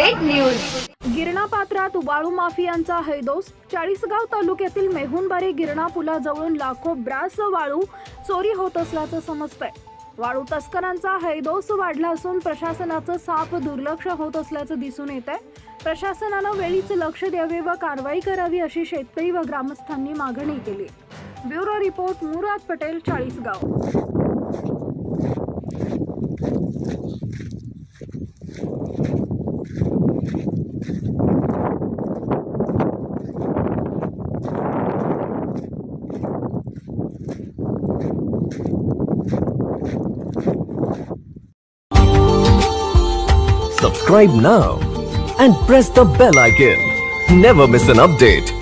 Update news. Girna पात्रात वाळू माफियांचा हैदोस। चाळीसगाव तालुक्यातील मेहुणबारी गिरणा पुलाजवळून लाखो ब्रास वाळू चोरी होत असल्याचं समजतंय। वाळू तस्करांचा हैदोस वाढला असून प्रशासनाचं साफ दुर्लक्ष होत असल्याचं दिसून येतंय। प्रशासनानं वेळीच लक्ष द्यावे व कारवाई करावी अशी शेतकरी व ग्रामस्थांनी मागणी केली। Bureau report Murad Patel, Chalisgaon. Subscribe now and press the bell icon. Never miss an update.